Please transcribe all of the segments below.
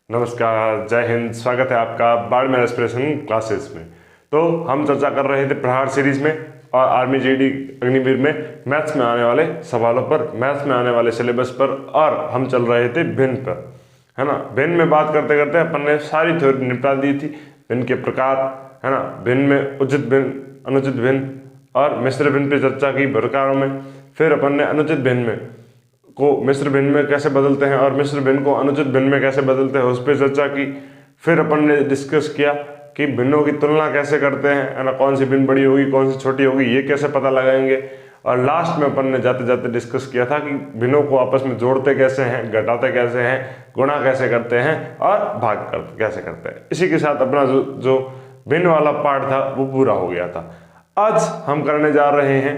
नमस्कार, जय हिंद। स्वागत है आपका बाड़मेर एस्पिरेशन क्लासेस में। तो हम चर्चा कर रहे थे प्रहार सीरीज में और आर्मी जीडी अग्निवीर में मैथ्स में आने वाले सवालों पर, मैथ्स में आने वाले सिलेबस पर, और हम चल रहे थे भिन्न पर, है ना। भिन्न में बात करते करते अपन ने सारी थ्योरी निपटा दी थी। भिन्न के प्रकार, है ना, भिन्न में उचित भिन्न, अनुचित भिन्न और मिश्र भिन्न पर चर्चा की प्रकारों में। फिर अपन ने अनुचित भिन्न में को मिश्र भिन्न में कैसे बदलते हैं और मिश्र भिन्न को अनुचित भिन्न में कैसे बदलते हैं, उस पर चर्चा की। फिर अपन ने डिस्कस किया कि भिन्नों की तुलना कैसे करते हैं, है ना, कौन सी भिन्न बड़ी होगी कौन सी छोटी होगी, ये कैसे पता लगाएंगे। और लास्ट में अपन ने जाते जाते डिस्कस किया था कि भिन्नों को आपस में जोड़ते कैसे हैं, घटाते कैसे हैं, गुणा कैसे करते हैं और भाग कैसे करते हैं। इसी के साथ अपना जो भिन्न वाला पार्ट था वो पूरा हो गया था। आज हम करने जा रहे हैं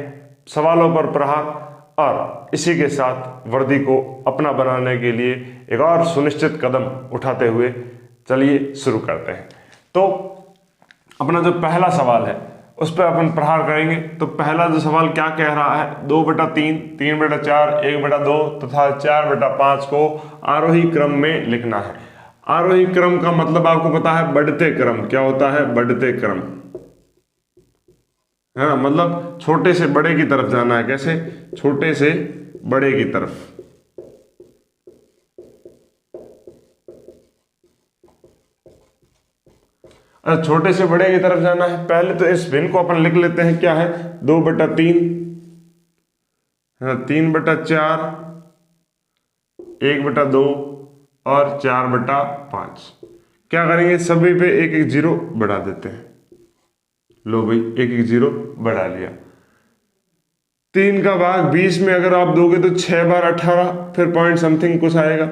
सवालों पर प्रहार, और इसी के साथ वर्दी को अपना बनाने के लिए एक और सुनिश्चित कदम उठाते हुए चलिए शुरू करते हैं। तो अपना जो पहला सवाल है उस पर अपन प्रहार करेंगे। तो पहला जो सवाल क्या कह रहा है, 2/3, 3/4, 1/2 तथा 4/5 को आरोही क्रम में लिखना है। आरोही क्रम का मतलब आपको पता है, बढ़ते क्रम। क्या होता है? बढ़ते क्रम, है ना, मतलब छोटे से बड़े की तरफ जाना है। कैसे? छोटे से बड़े की तरफ। छोटे से बड़े की तरफ जाना है। पहले तो इस भिन्न को अपन लिख लेते हैं। क्या है? 2/3, 3/4, 1/2 और 4/5। क्या करेंगे? सभी पे एक एक जीरो बढ़ा देते हैं। लो भाई, एक एक जीरो बढ़ा लिया। 3 का भाग 20 में अगर आप दोगे तो 6 बार 18, फिर पॉइंट समथिंग कुछ आएगा।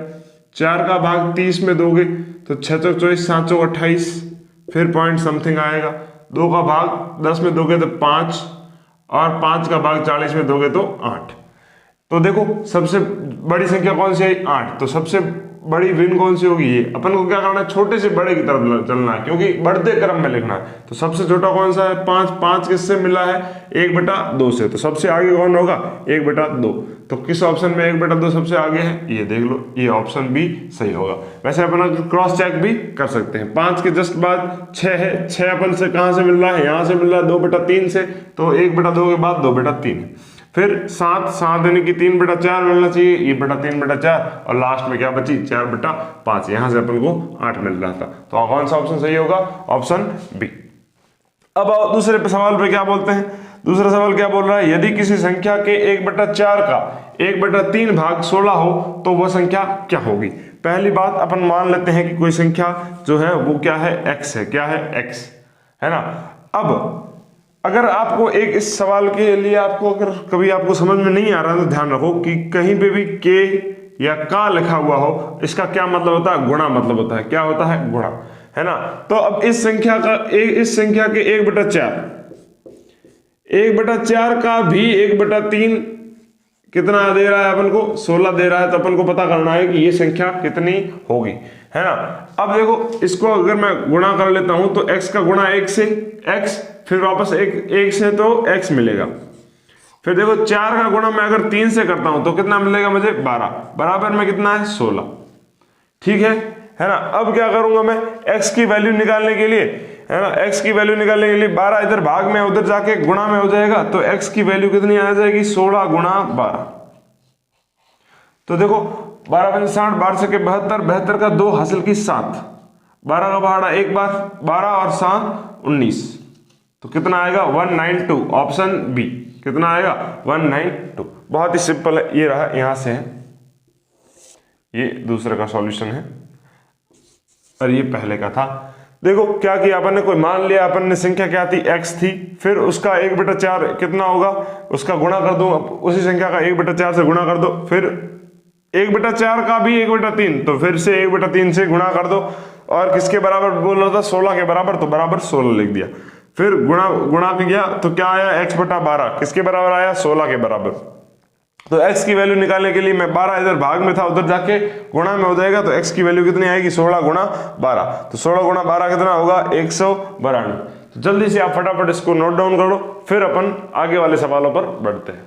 4 का भाग 30 में दोगे तो 6 चौक 24, 7 चौक 28, फिर पॉइंट समथिंग आएगा। 2 का भाग 10 में दोगे तो 5, और 5 का भाग 40 में दोगे तो 8। तो देखो सबसे बड़ी संख्या कौन सी आई? 8। तो सबसे बड़ी भिन्न कौन सी होगी? ये। अपन को क्या करना है? छोटे से बड़े की तरफ चलना है, क्योंकि बढ़ते क्रम में लिखना है। तो सबसे छोटा कौन सा है? 5। 5 किससे मिला है? 1/2 से। तो सबसे आगे कौन होगा? 1/2। तो किस ऑप्शन में 1/2 सबसे आगे है? ये देख लो, ये ऑप्शन भी सही होगा। वैसे अपन क्रॉस चेक भी कर सकते हैं। 5 के जस्ट बाद 6 है। 6 अपन से कहां से मिल रहा है? यहां से मिल रहा है 2/3 से। तो 1/2 के बाद 2/3। फिर 7 यानी कि 3/4 मिलना चाहिए, ये बटा 3/4, और लास्ट में क्या बची? 4/5। यहां से अपन को 8 मिल रहा था। तो कौन सा ऑप्शन सही होगा? Option B. अब आओ दूसरे सवाल पे क्या बोलते हैं। दूसरा सवाल क्या बोल रहा है? यदि किसी संख्या के 1/4 का 1/3 भाग 16 हो तो वह संख्या क्या होगी? पहली बात अपन मान लेते हैं कि कोई संख्या जो है वो क्या है? x है। क्या है? x, है ना। अब अगर आपको इस सवाल के लिए आपको अगर कभी आपको समझ में नहीं आ रहा तो ध्यान रखो कि कहीं पे भी के या का लिखा हुआ हो, इसका क्या मतलब होता है? गुणा मतलब होता है। क्या होता है? गुणा, है ना। तो अब इस संख्या के 1/4 का भी 1/3 कितना दे रहा है अपन को? 16 दे रहा है। तो अपन को पता करना है कि ये संख्या कितनी होगी, है ना। अब देखो, इसको अगर मैं गुणा कर लेता हूं तो x का गुणा 1 से x, फिर वापस 1 से तो x मिलेगा। फिर देखो 4 का गुणा मैं अगर 3 से करता हूं तो कितना मिलेगा मुझे? 12। बराबर में कितना है? 16। ठीक है ना। अब क्या करूंगा मैं? x की वैल्यू निकालने के लिए, है ना, x की वैल्यू निकालने के लिए 12 इधर भाग में, उधर जाके गुणा में हो जाएगा। तो x की वैल्यू कितनी आ जाएगी? 16 गुणा 12। तो देखो 12 पंच 60, 12 से 72, 72 का 2 हासिल की 7, 12 का पहाड़ा एक बार, 12 और 7 19। तो कितना आएगा? 192। Option B. कितना आएगा? 192। बहुत ही सिंपल है। ये रहा, यहां से है, ये दूसरे का सॉल्यूशन है और ये पहले का था। देखो क्या किया अपन ने, कोई मान लिया अपन ने संख्या क्या थी? x थी। फिर उसका 1/4 कितना होगा? उसका गुणा कर दो, उसी संख्या का 1/4 से गुणा कर दो। फिर 1/4 का भी 1/3, तो फिर से 1/3 से गुणा कर दो। और किसके बराबर बोल रहा था? 16 के बराबर, तो बराबर 16 लिख दिया। फिर गुणा किया तो क्या आया? x/12 किसके बराबर आया? 16 के बराबर। तो x की वैल्यू निकालने के लिए मैं 12 इधर भाग में था, उधर जाके गुणा में हो जाएगा। तो x की वैल्यू कितनी आएगी? 16 गुणा 12। तो 16 गुणा 12 कितना होगा? 192। तो जल्दी से आप फटाफट इसको नोट डाउन कर लो, फिर अपन आगे वाले सवालों पर बढ़ते हैं।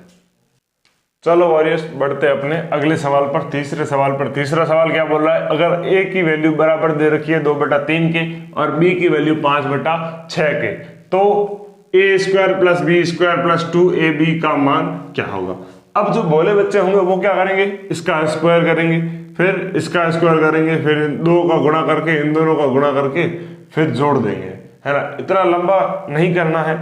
चलो वॉरियर्स बढ़ते हैं अपने अगले सवाल पर, तीसरे सवाल पर। तीसरा सवाल क्या बोल रहा है, अगर a की वैल्यू बराबर दे रखी है 2/3 के और b की वैल्यू 5/6 के, तो a² plus b² plus 2ab का मान क्या होगा। अब जो भोले बच्चे होंगे वो क्या करेंगे, इसका स्क्वायर करेंगे, फिर इसका स्क्वायर करेंगे, फिर इन दो का गुणा करके, इन दोनों का गुणा करके फिर जोड़ देंगे, है ना। इतना लंबा नहीं करना है।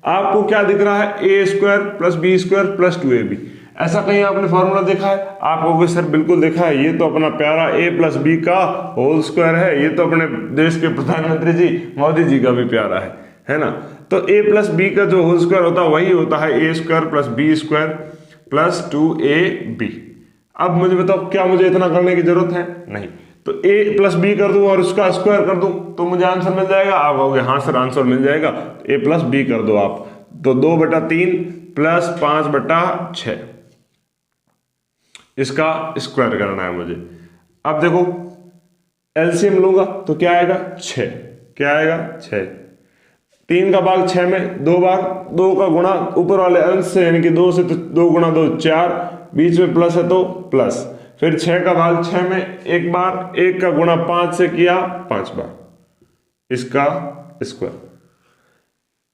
आपको क्या दिख रहा है, a² plus b² plus 2ab। ऐसा कहीं आपने फॉर्मूला देखा है? आप कहोगे सर बिल्कुल देखा है, ये तो अपना प्यारा a प्लस बी का होल स्क्वायर है, ये तो अपने देश के प्रधानमंत्री जी मोदी जी का भी प्यारा है ना। तो a प्लस बी का जो होल स्क्वायर होता है वही होता है a² plus b² plus 2ab। अब मुझे बताओ, क्या मुझे इतना करने की जरूरत है? नहीं। तो a प्लस बी कर दूं और उसका स्क्वायर कर दूं तो मुझे आंसर मिल जाएगा। आप कहोगे हाँ सर आंसर मिल जाएगा, तो a प्लस बी कर दो आप, तो 2/3 प्लस 5/6, इसका स्क्वायर करना है मुझे। अब देखो एलसीएम लूंगा तो क्या आएगा, 6। क्या आएगा, 6। 3 का भाग 6 में 2 बार, 2 का गुणा ऊपर वाले अंश से यानी कि 2 से, तो 2 गुणा 2 4, बीच में प्लस है तो प्लस, फिर 6 का भाग 6 में 1 बार, 1 का गुणा 5 से किया 5 बार, इसका स्क्वायर।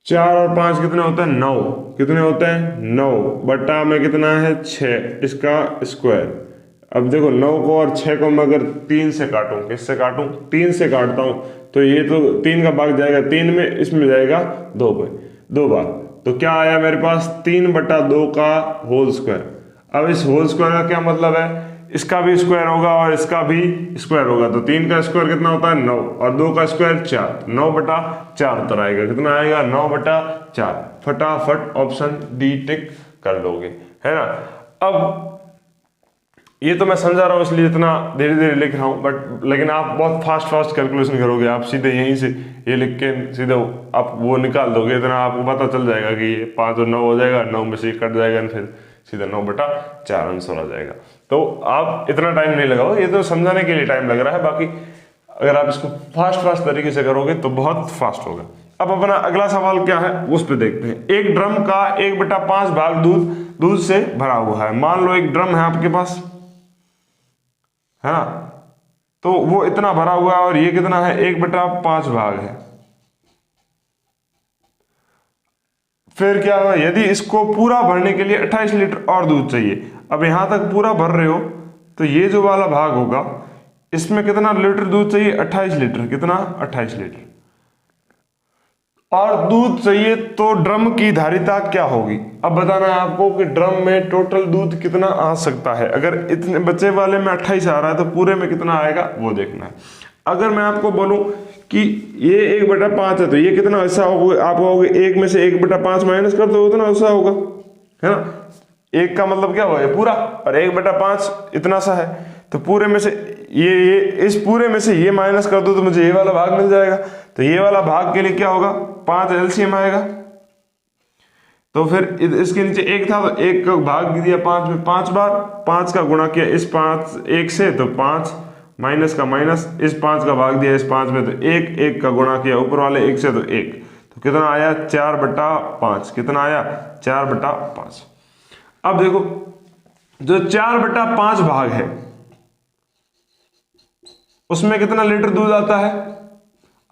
4 और 5 कितने होते हैं, 9। कितने होते हैं, 9 बटा में कितना है 6, इसका स्क्वायर। अब देखो 9 को और 6 को मैं अगर 3 से काटूं, किससे काटूं, 3 से काटता हूं, तो ये तो 3 का भाग जाएगा 3 में, इसमें जाएगा 2 में 2 बार, तो क्या आया मेरे पास 3/2 का होल स्क्वायर। अब इस होल स्क्वायर का क्या मतलब है, इसका भी स्क्वायर होगा और इसका भी स्क्वायर होगा, तो 3 का स्क्वायर कितना होता है 9 और 2 का स्क्वायर 4, 9/4 उत्तर आएगा। कितना आएगा, 9/4। फटाफट ऑप्शन डी टिक कर लोगे, है ना। अब ये तो मैं समझा रहा हूँ इसलिए इतना धीरे धीरे लिख रहा हूँ, बट लेकिन आप बहुत फास्ट कैलकुलेशन करोगे, आप सीधे यहीं से ये लिख के सीधे आप वो निकाल दोगे, इतना आपको पता चल जाएगा कि ये 5 और 9 हो जाएगा, 9 में से कट जाएगा, फिर सीधा 9/4 आंसर आ जाएगा। तो आप इतना टाइम नहीं लगाओ, ये तो समझाने के लिए टाइम लग रहा है, बाकी अगर आप इसको फास्ट तरीके से करोगे तो बहुत फास्ट होगा। अब अपना अगला सवाल क्या है उस पर देखते हैं। एक ड्रम का 1/5 भाग दूध से भरा हुआ है। मान लो एक ड्रम है आपके पास, है ना, तो वो इतना भरा हुआ है और ये कितना है, 1/5 भाग है। फिर क्या हुआ, यदि इसको पूरा भरने के लिए 28 लीटर और दूध चाहिए। अब यहां तक पूरा भर रहे हो तो ये जो वाला भाग होगा इसमें कितना लीटर दूध चाहिए, 28 लीटर। कितना, 28 लीटर। और दूध चाहिए तो ड्रम की धारिता क्या होगी। अब बताना है आपको कि ड्रम में टोटल दूध कितना आ सकता है। अगर इतने बचे वाले में 28 आ रहा है तो पूरे में कितना आएगा वो देखना है। अगर मैं आपको बोलूं कि ये 1/5 है तो ये कितना हिस्सा होगा, आप कहोगे 1 में से 1/5 माइनस कर दो उतना हिस्सा होगा, है ना। 1 का मतलब क्या हुआ, पूरा, और 1/5 इतना सा है, तो पूरे में से ये इस पूरे में से ये माइनस कर दो तो मुझे ये वाला भाग मिल जाएगा। तो ये वाला भाग के लिए क्या होगा, 5 एलसीएम आएगा। तो फिर इसके नीचे 1 था तो 1 का भाग दिया 5 में 5 बार, 5 का गुणा किया इस 1 से तो 5, माइनस का माइनस, इस 5 का भाग दिया इस 5 में तो 1 का गुणा किया ऊपर वाले 1 से तो 1, तो कितना आया 4/5। कितना आया 4/5। अब देखो जो 4/5 भाग है उसमें कितना लीटर दूध आता है,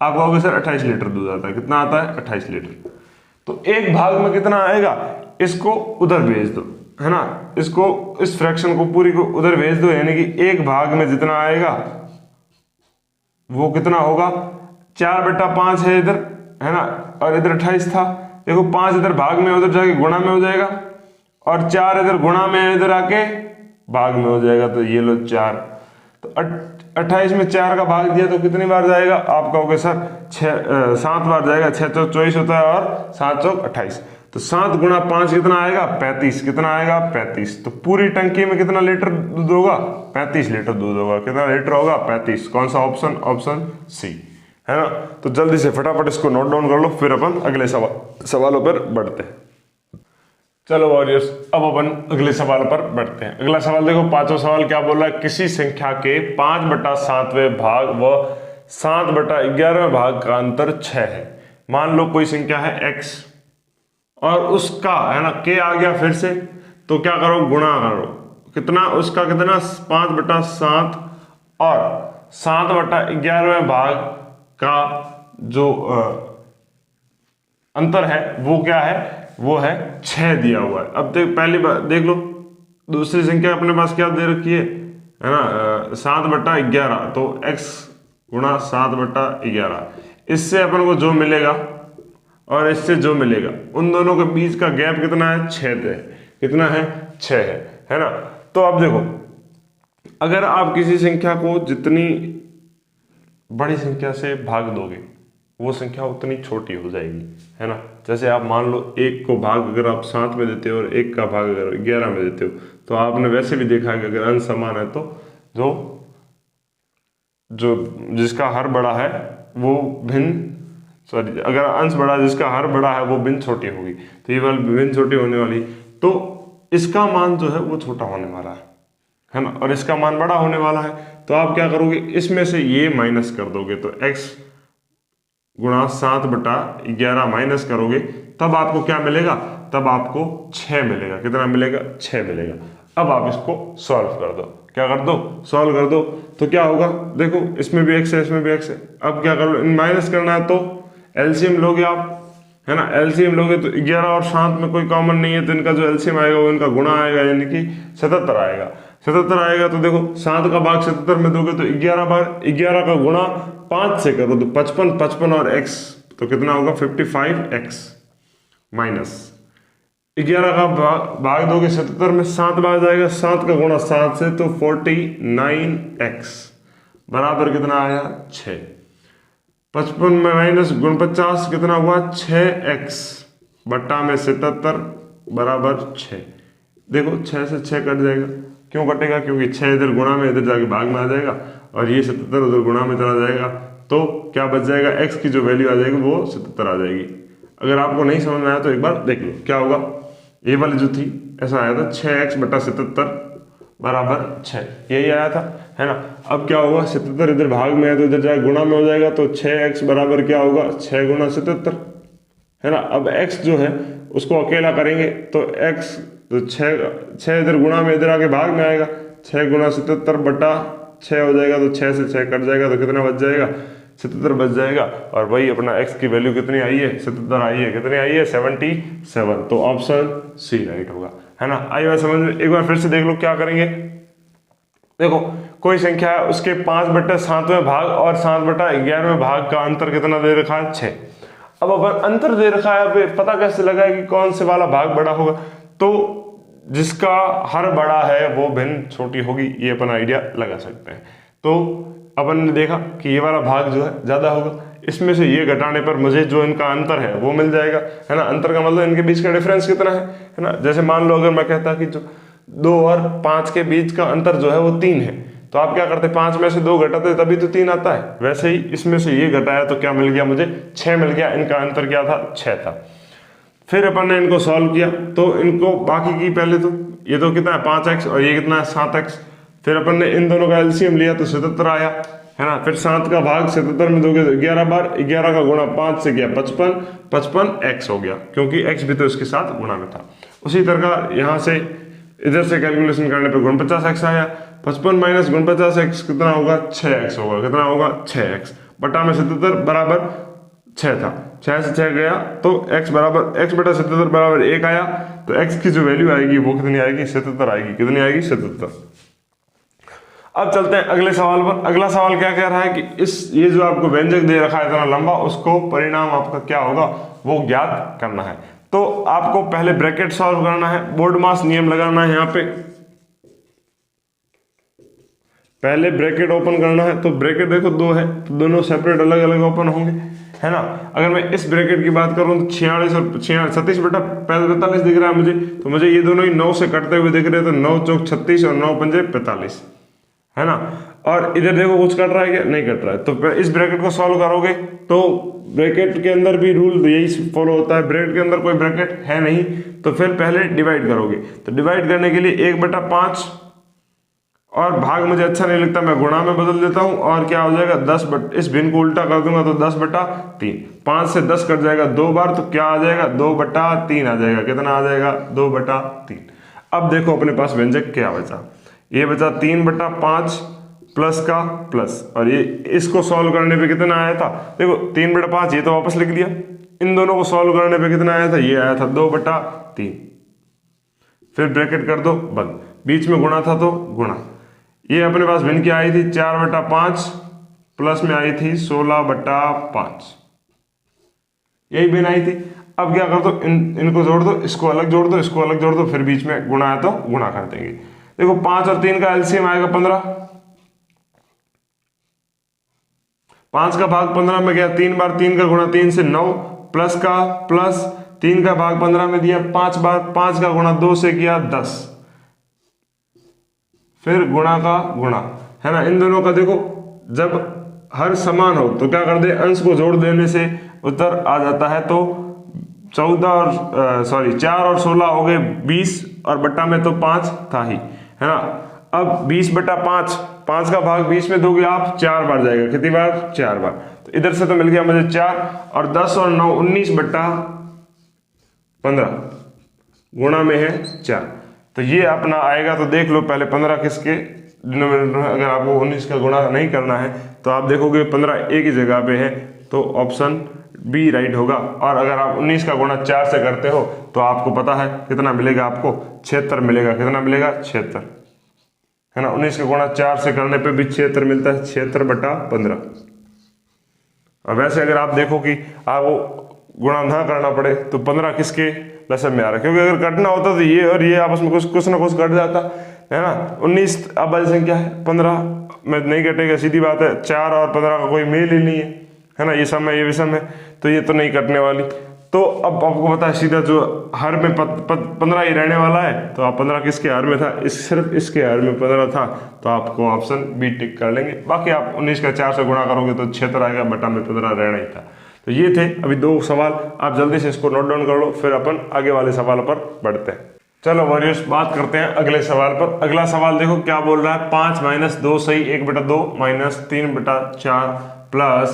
आप कहोगे सर 28 लीटर दूध आता है। कितना आता है, 28 लीटर। तो एक भाग में कितना आएगा, इसको उधर भेज दो, है ना, इसको इस फ्रैक्शन को पूरी को उधर भेज दो, यानी कि एक भाग में जितना आएगा वो कितना होगा, 4/5 है इधर, है ना, और इधर 28 था। देखो 5 इधर भाग में, उधर जाके गुणा में हो जाएगा, और 4 इधर गुणा में, इधर आके भाग में हो जाएगा। तो ये लो 4, तो 28 में 4 का भाग दिया तो कितनी बार जाएगा, आप कहोगे सर 7 बार जाएगा। 6 चौक 24 होता है और 7 चौक 28, तो 7 गुणा 5 कितना आएगा, 35। कितना आएगा, 35। तो पूरी टंकी में कितना लीटर दूध होगा, 35 लीटर दूध होगा। कितना लीटर होगा, 35। कौन सा ऑप्शन, ऑप्शन सी, है ना। तो जल्दी से फटाफट इसको नोट डाउन कर लो, फिर अपन अगले सवालों पर बढ़ते हैं। चलो वॉरियर्स, अब अपन अगले सवाल पर बढ़ते हैं। अगला सवाल देखो, 5वां सवाल क्या बोल रहा है, किसी संख्या के 5/7वें भाग व 7/11वें भाग का अंतर 6 है। मान लो कोई संख्या है x और उसका, है ना, k आ गया फिर से, तो क्या करो, गुणा करो, कितना उसका, कितना 5/7 और 7/11 भाग का जो अंतर है वो क्या है, वो है 6 दिया हुआ है। अब पहली बार देख लो, दूसरी संख्या अपने पास क्या दे रखी है ना, 7/11, तो x गुणा 7/11, इससे अपन को जो मिलेगा और इससे जो मिलेगा, उन दोनों के बीच का गैप कितना है, 6 है। कितना है, 6 है ना। तो अब देखो, अगर आप किसी संख्या को जितनी बड़ी संख्या से भाग दोगे वो संख्या उतनी छोटी हो जाएगी, है ना। जैसे आप मान लो 1 को भाग अगर आप 7 में देते हो और 1 का भाग अगर 11 में देते हो, तो आपने वैसे भी देखा कि अगर अंश समान है तो जो जिसका हर बड़ा है वो भिन्न, सॉरी, अगर अंश बड़ा है जिसका हर बड़ा है वो भिन्न छोटी होगी, तो ये वाली भिन्न छोटी होने वाली, तो इसका मान जो है वो छोटा होने वाला है ना, और इसका मान बड़ा होने वाला है। तो आप क्या करोगे, इसमें से ये माइनस कर दोगे, तो x गुणा 7/11 माइनस करोगे, तब आपको क्या मिलेगा, तब आपको 6 मिलेगा। कितना मिलेगा, 6 मिलेगा। अब आप इसको सॉल्व कर दो, क्या कर दो, सॉल्व कर दो, तो क्या होगा, देखो इसमें भी x है, इसमें भी x है। अब क्या कर लो, माइनस करना है तो एलसीएम लोगे आप, है ना। एलसीएम लोगे तो 11 और 7 में कोई कॉमन नहीं है, तो इनका जो एलसीएम आएगा वो इनका गुणा आएगा, यानी कि 77 आएगा। 77 आएगा तो देखो 7 का भाग 77 में दोगे तो 11 का गुणा 5 से करो तो 55 और x, तो कितना होगा 55x माइनस 11 का भाग दोगे 77 में, 7 बार जाएगा, 7 का गुणा 7 से तो 49x बराबर कितना आया, 6। 55 में माइनस 49 कितना हुआ, 6x बट्टा में 77 बराबर 6। देखो 6 से 6 कट जाएगा, क्यों कटेगा, क्योंकि 6 इधर गुणा में इधर जाके भाग में आ जाएगा और ये 77 उधर गुणा में चला जाएगा, तो क्या बच जाएगा, x की जो वैल्यू आ जाएगी वो 77 आ जाएगी। अगर आपको नहीं समझ में आया तो एक बार देख लो क्या होगा। ये वाली जो थी ऐसा आया था 6x बटा 77 बराबर 6, यही आया था, है ना। अब क्या होगा, 77 इधर भाग में है तो इधर जाए गुणा में हो जाएगा, तो 6x बराबर क्या होगा, 6 गुणा 77, है ना। अब x जो है उसको अकेला करेंगे तो x तो 6 इधर गुणा में इधर आके भाग में आएगा, 6 गुणा 77 बटा 6 हो जाएगा, तो 6 से 6 कट जाएगा, तो कितना बच जाएगा, 77 बच जाएगा। और वही अपना x की वैल्यू कितनी आई है, 77 आई है, कितनी आई है 77, तो ऑप्शन सी राइट होगा, है ना। आई बात समझ में, एक बार फिर से देख लो क्या करेंगे। देखो कोई संख्या है, उसके 5/7 भाग और 7/11 भाग का अंतर कितना दे रखा है, 6। अब अपन अंतर दे रखा है, अब पता कैसे लगाए कि कौन से वाला भाग बड़ा होगा, तो जिसका हर बड़ा है वो भिन्न छोटी होगी, ये अपन आइडिया लगा सकते हैं। तो अपन ने देखा कि ये वाला भाग जो है ज्यादा होगा, इसमें से ये घटाने पर मुझे जो इनका अंतर है वो मिल जाएगा, है ना। अंतर का मतलब इनके बीच का डिफरेंस कितना है ना। जैसे मान लो अगर मैं कहता कि जो 2 और 5 के बीच का अंतर जो है वो 3 है, तो आप क्या करते, 5 में से 2 घटाते तभी तो 3 आता है। वैसे ही इसमें से ये घटाया तो क्या मिल गया, मुझे 6 मिल गया। इनका अंतर क्या था, 6 था। फिर अपन ने इनको सॉल्व किया, तो इनको बाकी की पहले तो ये तो कितना है 5x और ये कितना है 7x। फिर अपन ने इन दोनों का एलसीएम लिया तो 77 आया, है ना। फिर 7 का भाग 77 में दोगे तो 11 बार, 11 का गुणा 5 से गया 55x हो गया, क्योंकि x भी तो इसके साथ गुणा में था। उसी तरह यहाँ से इधर से कैलकुलेशन करने पर 49x आया, 55 माइनस 49x कितना होगा, 6x होगा। कितना होगा, 6x बटा में 77 बराबर 6 था, 6 से 6 गया तो x बराबर x बटा 77 बराबर 1 आया। तो x की जो वैल्यू आएगी वो कितनी आएगी, 77 आएगी। कितनी आएगी, 77। अब चलते हैं अगले सवाल पर। अगला सवाल क्या कह रहा है कि ये जो आपको व्यंजक दे रखा है इतना लंबा, उसको परिणाम आपका क्या होगा वो ज्ञात करना है। तो आपको पहले ब्रैकेट सॉल्व करना है, बोर्ड मास नियम लगाना है। यहाँ पे पहले ब्रैकेट ओपन करना है, तो ब्रैकेट देखो 2 है तो दोनों सेपरेट अलग अलग ओपन होंगे, है ना। अगर मैं इस ब्रैकेट की बात करूं तो 46 और 36 बटा 45 दिख रहा है मुझे, तो मुझे ये दोनों ही 9 से कटते हुए दिख रहे हैं, तो 9 चौक 36 और 9 पंजे 45, है ना। और इधर देखो कुछ कट रहा है क्या, नहीं कट रहा है। तो इस ब्रैकेट को सॉल्व करोगे तो ब्रैकेट के अंदर भी रूल यही फॉलो होता है, ब्रैकेट के अंदर कोई ब्रैकेट है नहीं, तो फिर पहले डिवाइड करोगे। तो डिवाइड करने के लिए 1/5 और भाग मुझे अच्छा नहीं लगता, मैं गुणा में बदल देता हूं, और क्या हो जाएगा 10 इस भिन्न को उल्टा कर दूंगा तो 10/3। 5 से 10 कट जाएगा 2 बार, तो क्या आ जाएगा 2/3 आ जाएगा। कितना आ जाएगा, 2/3। अब देखो अपने पास व्यंजक क्या बचा, ये बचा 3/5 प्लस का प्लस, और ये इसको सॉल्व करने पे कितना आया था, देखो 3/5 ये तो वापस लिख दिया, इन दोनों को सॉल्व करने पे कितना आया था, ये आया था 2/3, फिर ब्रैकेट कर दो बंद, बीच में गुणा था तो गुणा, ये अपने पास भिन्न क्या आई थी 4/5 प्लस में आई थी 16/5, यही भिन्न आई थी। अब क्या कर दो, इनको जोड़ दो, इसको अलग जोड़ दो, इसको अलग जोड़ दो, फिर बीच में गुणा है तो गुणा कर देंगे। देखो 5 और 3 का एलसीएम आएगा 15, 5 का भाग 15 में गया 3 बार 3 का गुणा 3 से 9, प्लस का प्लस 3 का भाग 15 में दिया 5 बार, 5 का गुणा 2 से किया 10, फिर गुणा का गुणा, है ना। इन दोनों का देखो जब हर समान हो तो क्या कर दे, अंश को जोड़ देने से उत्तर आ जाता है। तो 4 और 16 हो गए 20, और बट्टा में तो 5 था ही, है ना। अब 20/5, 5 का भाग 20 में दोगे आप 4 बार जाएगा, कितनी बार, 4 बार, तो इधर से तो मिल गया मुझे 4, और 10 और 9 19/15 गुणा में है 4, तो ये अपना आएगा। तो देख लो पहले 15 किसके डिनोमिनेटर, अगर आपको 19 का गुणा नहीं करना है तो आप देखोगे 15 एक ही जगह पे है, तो ऑप्शन बी राइट होगा। और अगर आप 19 का गुणा 4 से करते हो तो आपको पता है कितना मिलेगा, आपको 76 मिलेगा, कितना मिलेगा 76, है ना। 19 का गुणा 4 से करने पे भी 76 मिलता है, 76/15। और वैसे अगर आप देखो कि आपको गुणा ना करना पड़े तो 15 किसके लसन में आ रहा है, क्योंकि अगर कटना होता तो ये और ये आपस में कुछ ना कुछ कट जाता, है ना। 19 अबल संख्या है, 15 में नहीं कटेगा, सीधी बात है, 4 और 15 का कोई मेल ही नहीं है ना, ये सम है ये भी सम है, तो ये तो नहीं कटने वाली। तो अब आपको पता है सीधा जो हर में 15 ही रहने वाला है, तो आप 15 किसके हर में था, सिर्फ इसके हर में 15 था, तो आपको ऑप्शन बी टिक कर लेंगे। बाकी आप 19 का 4 से गुणा करोगे तो 76 आएगा, बटा में 15 रहना ही था। तो ये थे अभी 2 सवाल, आप जल्दी से इसको नोट डाउन कर लो, फिर अपन आगे वाले सवालों पर बढ़ते हैं। चलो वॉरियर्स बात करते हैं अगले सवाल पर। अगला सवाल देखो क्या बोल रहा है, 5 - 2 सही 1/2 माइनस 3/4 प्लस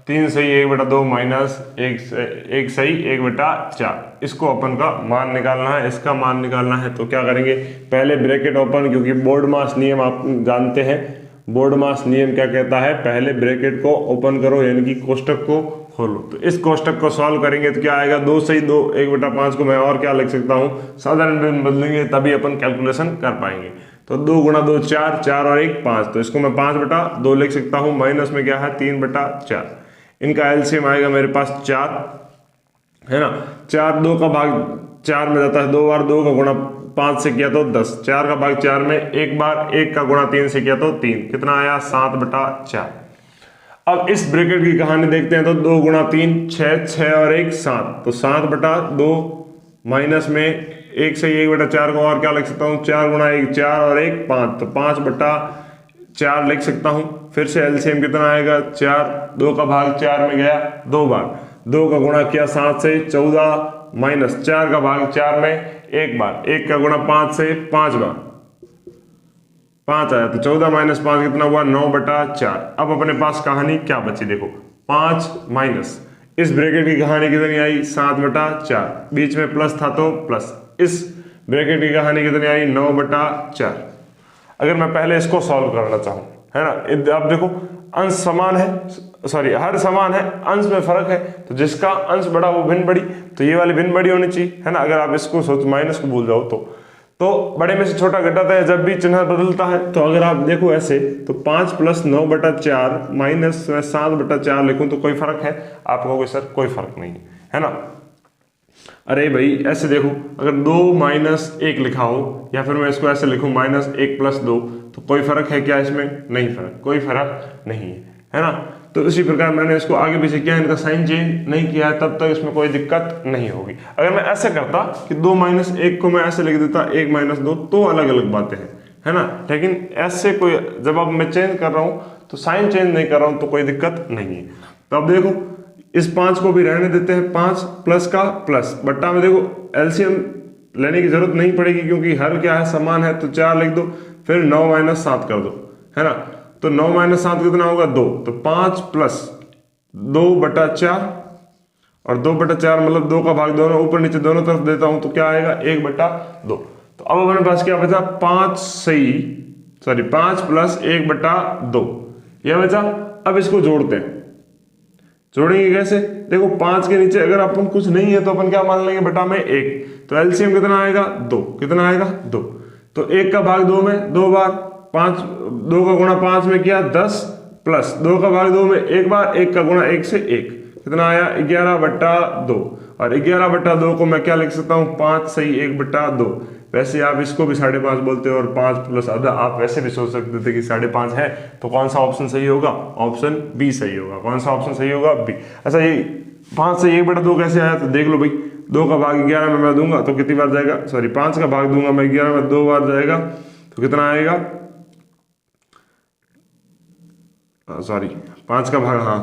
3 सही 1/2 माइनस 1 सही 1/4। इसको अपन का मान निकालना है, इसका मान निकालना है। तो क्या करेंगे, पहले ब्रैकेट ओपन, क्योंकि बोर्ड मास नियम आप जानते हैं, बोर्ड मास नियम क्या कहता है, पहले ब्रैकेट को ओपन करो, यानी कि कोष्टक को खोलो। तो इस कोष्टक को सॉल्व करेंगे तो क्या आएगा, 2 सही 2 1/5 को मैं और क्या लिख सकता हूँ, साधारण भिन्न बदलेंगे तभी अपन कैलकुलेशन कर पाएंगे। तो 2 × 2 4, 4 और 1 5, तो इसको मैं 5/2 लिख सकता हूँ, माइनस में क्या है 3/4। इनका एलसीएम आएगा मेरे पास 4, है ना। 4 2 का भाग 4 में जाता है, 2 बार 2 का गुणा 5 से किया तो 10, 4 का भाग 4 में, एक बार 1 का गुणा 3 से किया तो 3, कितना आया 7/4। अब इस ब्रैकेट की कहानी देखते हैं। तो 2 × 3 6, 6 और 1 7, तो 7/2 माइनस में 1 से 1/4 को और क्या लिख सकता हूँ, 4 × 1 4 और 1 5, तो 5/4 लिख सकता हूँ। फिर से एलसीएम कितना आएगा 4, 2 का भाग 4 में गया 2 बार, 2 का गुणा किया 7 से 14 माइनस 4 का भाग 4 में एक बार, 1 का गुणा 5 से 5 बार, 5 आया, तो 14 - 5 कितना हुआ 9/4। अब अपने पास कहानी क्या बची, देखो 5 माइनस इस ब्रैकेट की कहानी कितनी आई 7/4, बीच में प्लस था तो प्लस, इस ब्रैकेट की कहानी कितनी आई 9/4। अगर मैं पहले इसको सॉल्व करना चाहूँ, है ना, अब देखो अंश समान है, सॉरी हर समान है, अंश में फर्क है, तो जिसका अंश बड़ा वो भिन्न बड़ी, तो ये वाली भिन्न बड़ी होनी चाहिए, है ना। अगर आप इसको सोच माइनस को भूल जाओ तो बड़े में से छोटा घटाता है जब भी चिन्ह बदलता है। तो अगर आप देखो ऐसे, तो 5 + 9/4 माइनस 7/4 लिखूं तो कोई फर्क है, आप कहोगे सर कोई फर्क नहीं है ना। अरे भाई ऐसे देखो, अगर 2 - 1 लिखा हो, या फिर मैं इसको ऐसे लिखूं -1 + 2, तो कोई फर्क है क्या इसमें, नहीं फर्क, कोई फर्क नहीं है ना। तो इसी प्रकार मैंने इसको आगे पीछे किया, इनका साइन चेंज नहीं किया है, तब तक इसमें कोई दिक्कत नहीं होगी। अगर मैं ऐसे करता कि 2 - 1 को मैं ऐसे लिख देता 1 - 2, तो अलग अलग बातें हैं, है ना। लेकिन ऐसे कोई, जब अब मैं चेंज कर रहा हूं तो साइन चेंज नहीं कर रहा हूं, तो कोई दिक्कत नहीं है। तो अब देखो इस 5 को भी रहने देते हैं, 5 प्लस का प्लस, बट्टा में देखो एलसीएम लेने की जरूरत नहीं पड़ेगी, क्योंकि हर क्या है समान है, तो 4 लिख दो, फिर 9 - 7 कर दो, है ना। तो 9 - 7 कितना होगा 2, तो 5 + 2/4, और 2/4 मतलब 2 का भाग दोनों ऊपर नीचे दोनों तरफ देता हूं तो क्या आएगा 1/2। तो अब हमारे पास क्या बचा, 5 प्लस 1/2 यह बचा। अब इसको जोड़ते हैं, जोड़ेंगे कैसे, देखो 5 के नीचे अगर अपन कुछ नहीं है तो अपन क्या मान लेंगे, बटा में 1, तो एलसीएम कितना आएगा 2, कितना आएगा 2, तो 1 का भाग 2 में 2 बार, 5 2 का गुणा 5 में किया 10, प्लस 2 का भाग 2 में 1 बार, 1 का गुणा 1 से 1, कितना आया 11/2, और 11/2 को मैं क्या लिख सकता हूँ, 5 सही 1/2। वैसे आप इसको भी 5.5 बोलते हो, और 5 प्लस आधा आप वैसे भी सोच सकते थे कि 5.5 है, तो कौन सा ऑप्शन सही होगा, ऑप्शन बी सही होगा। कौन सा ऑप्शन सही होगा, बी। अच्छा ये 5 से 1/2 कैसे आया, तो देख लो भाई, 2 का भाग 11 में मैं दूंगा तो कितनी बार जाएगा, सॉरी 5 का भाग दूंगा मैं 11 में 2 बार जाएगा, तो कितना आएगा, सॉरी 5 का भाग, हाँ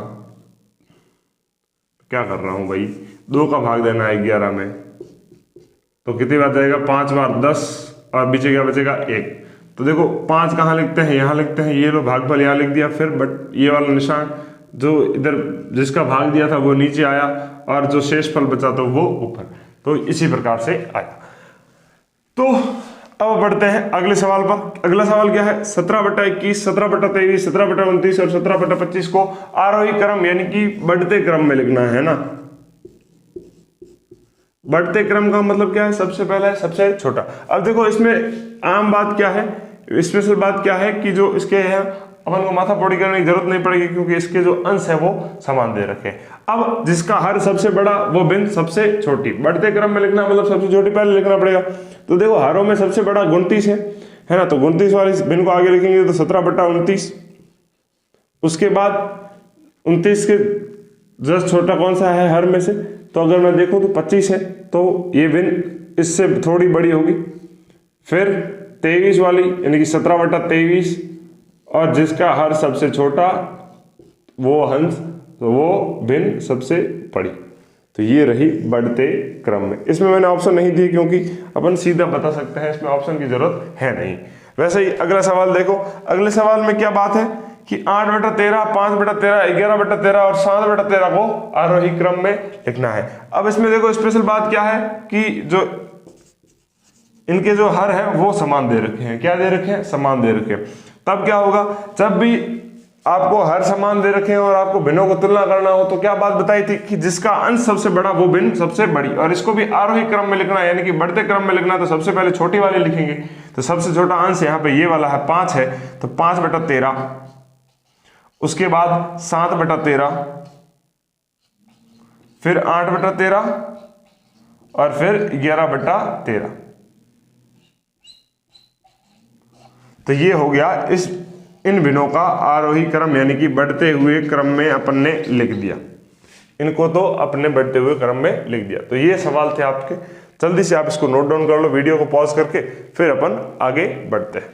क्या कर रहा हूं भाई, 2 का भाग देना है 11 में, तो कितनी बार जाएगा, 5 बार 10, और पीछे क्या बचेगा 1। तो देखो 5 कहाँ लिखते हैं, यहाँ लिखते हैं, ये लो भागफल यहाँ लिख दिया, फिर बट ये वाला निशान जो इधर जिसका भाग दिया था वो नीचे आया, और जो शेषफल बचा तो वो ऊपर, तो इसी प्रकार से आया। तो अब बढ़ते हैं अगले सवाल पर। अगला सवाल क्या है, 17/21, 17/23, 17/29 और 17/25 को आरोही क्रम यानी कि बढ़ते क्रम में लिखना है ना। बढ़ते क्रम का मतलब क्या है, सबसे पहला है सबसे छोटा। अब देखो इसमें आम बात क्या है, स्पेशल बात क्या है कि जो इसके है अपन को माथा पौड़ी करने की जरूरत नहीं पड़ेगी, क्योंकि इसके जो अंश है वो समान दे रखे हैं। अब जिसका हर सबसे बड़ा वो भिन्न सबसे छोटी, बढ़ते क्रम में लिखना मतलब सबसे छोटी पहले लिखना पड़ेगा। तो देखो हरों में सबसे बड़ा 29 है ना, तो 29 वाली भिन्न को आगे लिखेंगे तो 17/29। उसके बाद 29 के जस्ट छोटा कौन सा है हर में से, तो अगर मैं देखूं तो 25 है, तो ये भिन्न इससे थोड़ी बड़ी होगी। फिर 23 वाली यानी कि 17/23, और जिसका हर सबसे छोटा वो अंश, तो वो भिन्न सबसे बड़ी। तो ये रही बढ़ते क्रम में। इसमें मैंने ऑप्शन नहीं दिए क्योंकि अपन सीधा बता सकते हैं, इसमें ऑप्शन की जरूरत है नहीं। वैसे ही अगला सवाल देखो, अगले सवाल में क्या बात है कि 8/13, 5/13, 11/13 और 7/13 को आरोही क्रम में लिखना है। अब इसमें देखो स्पेशल बात क्या है कि जो इनके जो हर है वो समान दे रखे हैं। क्या दे रखे हैं, समान दे रखे हैं। तब क्या होगा, जब भी आपको हर समान दे रखे हैं और आपको भिन्नों को तुलना करना हो, तो क्या बात बताई थी कि जिसका अंश सबसे बड़ा वो भिन्न सबसे बड़ी, और इसको भी आरोही क्रम में लिखना है यानी कि बढ़ते क्रम में लिखना। तो सबसे पहले छोटी वाली लिखेंगे, तो सबसे छोटा अंश यहाँ पे ये वाला है 5 है, तो 5/13, उसके बाद 7/13, फिर 8/13 और फिर 11/13। तो ये हो गया इन भिन्नों का आरोही क्रम यानी कि बढ़ते हुए क्रम में अपन ने लिख दिया। इनको तो अपने बढ़ते हुए क्रम में लिख दिया। तो ये सवाल थे आपके, जल्दी से आप इसको नोट डाउन कर लो वीडियो को पॉज करके, फिर अपन आगे बढ़ते हैं।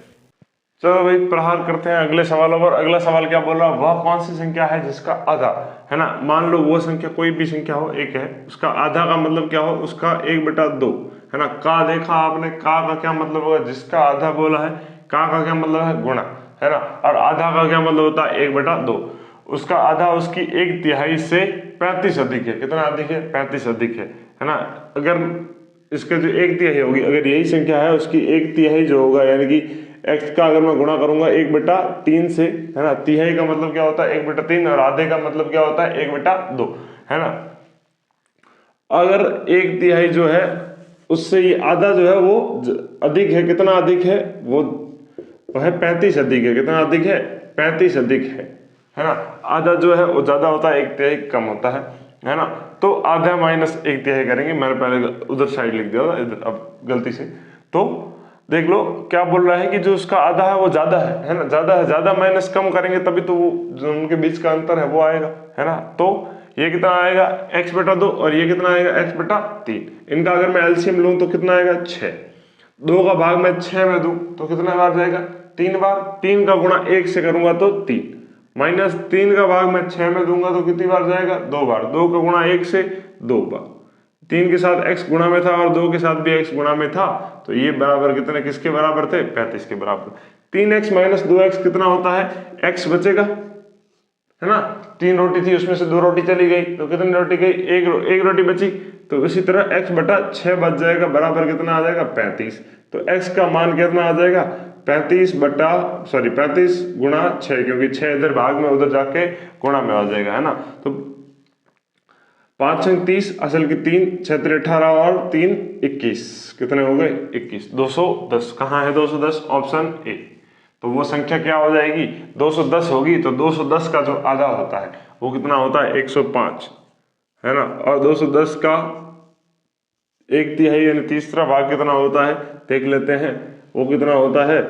चलो भाई प्रहार करते हैं अगले सवालों पर। अगला सवाल क्या बोल रहा है, वह कौन सी संख्या है जिसका आधा है ना, मान लो वो संख्या कोई भी संख्या हो, एक है, उसका आधा का मतलब क्या हो, उसका 1/2 है ना। का देखा आपने, का क्या मतलब होगा, जिसका आधा बोला है, का क्या मतलब है, गुणा है ना, और आधा का क्या मतलब होता है 1/2। उसका आधा उसकी 1/3 से 35 अधिक है। कितना अधिक है, 35 अधिक है ना। अगर इसका जो 1/3 होगी, अगर यही संख्या है उसकी 1/3 जो होगा यानी कि x का अगर मैं गुणा करूंगा 1/3 से है ना, तिहाई का मतलब क्या होता है 1/3, और आधे का मतलब क्या होता है 1/2 है ना। अगर 1/3 जो है उससे ये आधा जो है वो अधिक है, कितना अधिक है, वो है 35 अधिक है। कितना अधिक है, 35 अधिक है ना। आधा जो है वो ज्यादा होता है, 1/3 कम होता है ना। तो आधा माइनस 1/3 करेंगे, मैंने पहले उधर साइड लिख दिया था, इधर अब गलती से। तो देख लो क्या बोल रहा है कि जो उसका आधा है वो ज्यादा है ना, ज्यादा है, ज्यादा माइनस कम करेंगे तभी तो वो जो उनके बीच का अंतर है वो आएगा है ना। तो ये कितना आएगा x/2 और ये कितना आएगा x/3। इनका अगर मैं एलसीएम लूं तो कितना आएगा 6। 2 का भाग मैं 6 में दूं तो कितना बार जाएगा 3 बार। 3 का गुणा 1 से करूंगा तो 3, माइनस 3 का भाग मैं 6 में दूंगा तो कितनी बार जाएगा 2 बार। 2 का गुणा 1 से 2 बार। 3 के साथ x गुणा में था और 2 के साथ भी x गुणा में था, तो ये बराबर कितने किसके बराबर थे 35 के बराबर। 3x माइनस 2x कितना होता है, x बचेगा है ना। 3 रोटी थी, उसमें से 2 रोटी चली गई, तो कितनी रोटी गई, एक रोटी बची। तो इसी तरह x बटा 6 बच जाएगा, बराबर कितना आ जाएगा, 35। तो x का मान कितना आ जाएगा, 35 गुणा 6, क्योंकि 6 इधर भाग में, उधर जाके गुणा में आ जाएगा, है ना। तो 5 छंग 30, असल की 3, 6 तिरे 18 और 3 21, कितने हो गए, 21। 210 कहाँ है, 210 ऑप्शन ए। तो वो संख्या क्या हो जाएगी, 210 होगी। तो 210 का जो आधा होता है वो कितना होता है, 105, है ना। और 210 का 1/3 यानी तीसरा भाग कितना होता है, देख लेते हैं। वो कितना होता है,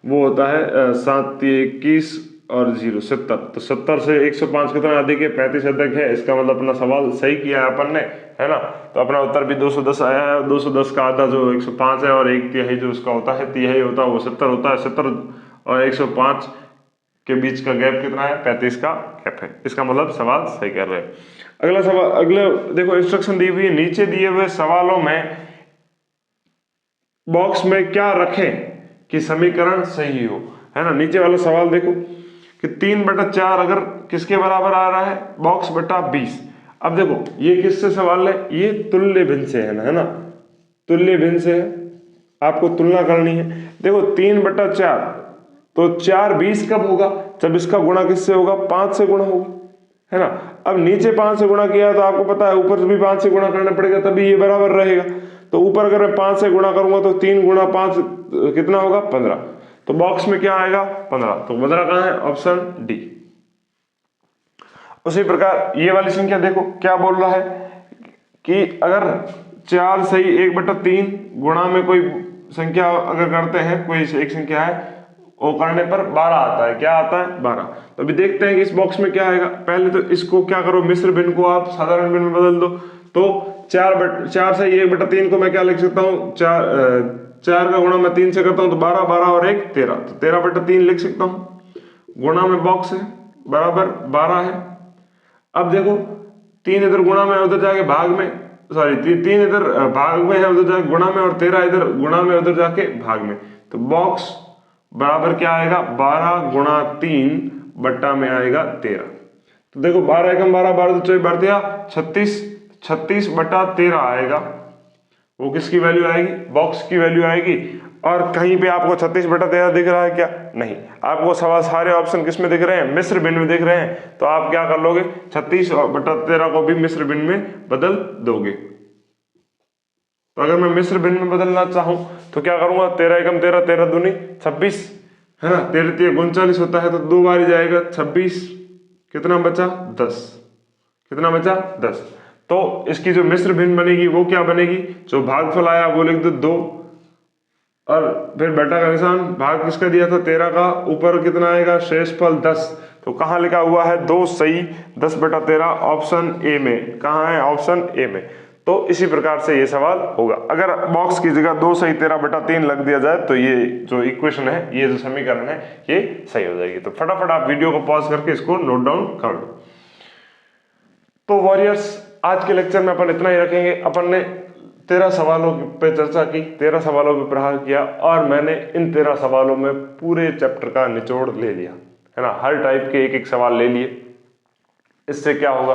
वो होता है 7 21 और 0 70। तो 70 से 105 कितना अधिक है, 35 अधिक है। इसका मतलब अपना सवाल सही किया है अपन ने, है ना। तो अपना उत्तर भी 210 आया है। 210 का आधा जो 105 है, और 1/3 जो उसका होता है, तिहाई होता है, वो 70 होता है। 70 और 105 के बीच का गैप कितना है, 35 का गैप है। इसका मतलब सवाल सही कर रहे हैं। अगला सवाल, अगले देखो इंस्ट्रक्शन दी हुई है, नीचे दिए हुए सवालों में बॉक्स में क्या रखें कि समीकरण सही हो, है ना। नीचे वाला सवाल देखो कि 3/4 अगर किसके बराबर आ रहा है, बॉक्स बटा 20। अब देखो ये किससे सवाल है, ये तुल्य भिन्न से है ना, तुल्य भिन्न से है, आपको तुलना करनी है। देखो 3/4, तो 4 20 कब होगा, जब इसका गुणा किससे होगा, 5 से गुणा होगा, है ना। अब नीचे 5 से गुणा किया तो आपको पता है ऊपर से भी 5 से गुणा करना पड़ेगा, तभी ये बराबर रहेगा। तो ऊपर अगर मैं 5 से गुणा करूंगा तो 3 गुणा 5 कितना होगा, 15। तो बॉक्स में क्या आएगा, 15। तो 15 कहाँ है, ऑप्शन डी। उसी प्रकार ये वाली संख्या देखो क्या बोल रहा है कि अगर 4 सही 1/3 गुणा में कोई संख्या अगर करते हैं, कोई एक संख्या है, वो करने पर 12 आता है। क्या आता है, 12। तो अभी देखते हैं कि इस बॉक्स में क्या आएगा। पहले तो इसको क्या करो, मिश्र भिन्न को आप साधारण भिन्न में बदल दो। तो 4 से 1/3 को मैं क्या लिख सकता हूँ, 4 का गुणा मैं 3 से करता हूँ तो 12, 12 और 1 13, तो 13/3 लिख सकता हूँ। गुणा में बॉक्स है, बराबर 12 है। अब देखो 3 इधर गुणा में, उधर जाके भाग में, सॉरी 3 इधर भाग में है, उधर जाके गुणा में, और 13 इधर गुणा में, उधर जाके भाग में। तो बॉक्स बराबर क्या आएगा, 12 गुणा 3 बट्टा में आएगा 13। तो देखो 12 एकम 12, 12 तो 24 बढ़ दिया 36, 36/13 आएगा। वो किसकी वैल्यू आएगी, बॉक्स की वैल्यू आएगी। और कहीं पे आपको 36/13 दिख रहा है क्या, नहीं। आपको सवाल सारे ऑप्शन किस में दिख रहे हैं, मिश्र भिन्न में दिख रहे हैं। तो आप क्या कर लोगे, 36/13 को भी मिश्र भिन्न में बदल दोगे। तो अगर मैं मिश्र भिन्न में बदलना चाहूं तो क्या करूंगा, 13 एकम 13, 13 दूनी 26, है ना। 13 3 39 होता है, तो 2 बार जाएगा 26, कितना बचा 10, कितना बचा 10। तो इसकी जो मिश्र भिन्न बनेगी वो क्या बनेगी, जो भागफल आया वो लिख दो 2, और फिर बटा का निशान, भाग किसका दिया था 13 का, ऊपर कितना आएगा शेषफल 10। तो कहाँ लिखा हुआ है 2 सही 10/13, ऑप्शन ए में। कहाँ है, ऑप्शन ए में। तो इसी प्रकार से ये सवाल होगा। अगर बॉक्स की जगह 2 सही 13/3 लग दिया जाए तो ये जो इक्वेशन है, ये जो समीकरण है, ये सही हो जाएगी। तो फटाफट आप वीडियो को पॉज करके इसको नोट डाउन कर लो। तो वॉरियर्स, आज के लेक्चर में अपन इतना ही रखेंगे। अपन ने 13 सवालों पे चर्चा की, 13 सवालों पे प्रहार किया, और मैंने इन 13 सवालों में पूरे चैप्टर का निचोड़ ले लिया, है ना। हर टाइप के एक एक सवाल ले लिए। इससे क्या होगा,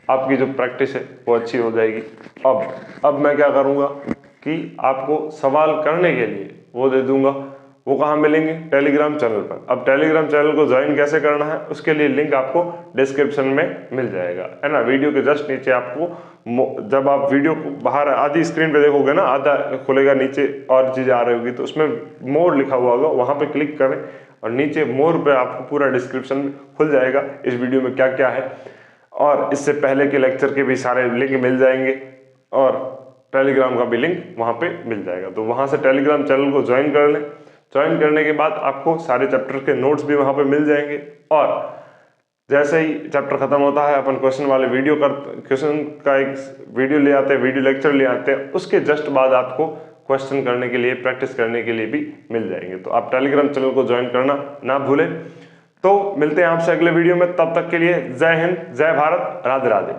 आपकी जो प्रैक्टिस है वो अच्छी हो जाएगी। अब मैं क्या करूँगा कि आपको सवाल करने के लिए वो दे दूंगा। वो कहाँ मिलेंगे, टेलीग्राम चैनल पर। अब टेलीग्राम चैनल को ज्वाइन कैसे करना है, उसके लिए लिंक आपको डिस्क्रिप्शन में मिल जाएगा, है ना। वीडियो के जस्ट नीचे आपको, जब आप वीडियो को बाहर आधी स्क्रीन पे देखोगे ना, आधा खुलेगा, नीचे और चीज़ें आ रही होगी, तो उसमें मोर लिखा हुआ होगा, वहाँ पे क्लिक करें और नीचे मोर पे आपको पूरा डिस्क्रिप्शन खुल जाएगा, इस वीडियो में क्या क्या है। और इससे पहले के लेक्चर के भी सारे लिंक मिल जाएंगे, और टेलीग्राम का भी लिंक वहाँ पे मिल जाएगा। तो वहाँ से टेलीग्राम चैनल को ज्वाइन कर लें। ज्वाइन करने के बाद आपको सारे चैप्टर के नोट्स भी वहाँ पे मिल जाएंगे, और जैसे ही चैप्टर खत्म होता है अपन क्वेश्चन वाले क्वेश्चन का एक वीडियो ले आते हैं, वीडियो लेक्चर ले आते हैं। उसके जस्ट बाद आपको क्वेश्चन करने के लिए, प्रैक्टिस करने के लिए भी मिल जाएंगे। तो आप टेलीग्राम चैनल को ज्वाइन करना ना भूलें। तो मिलते हैं आपसे अगले वीडियो में, तब तक के लिए जय हिंद, जय भारत, राधे राधे।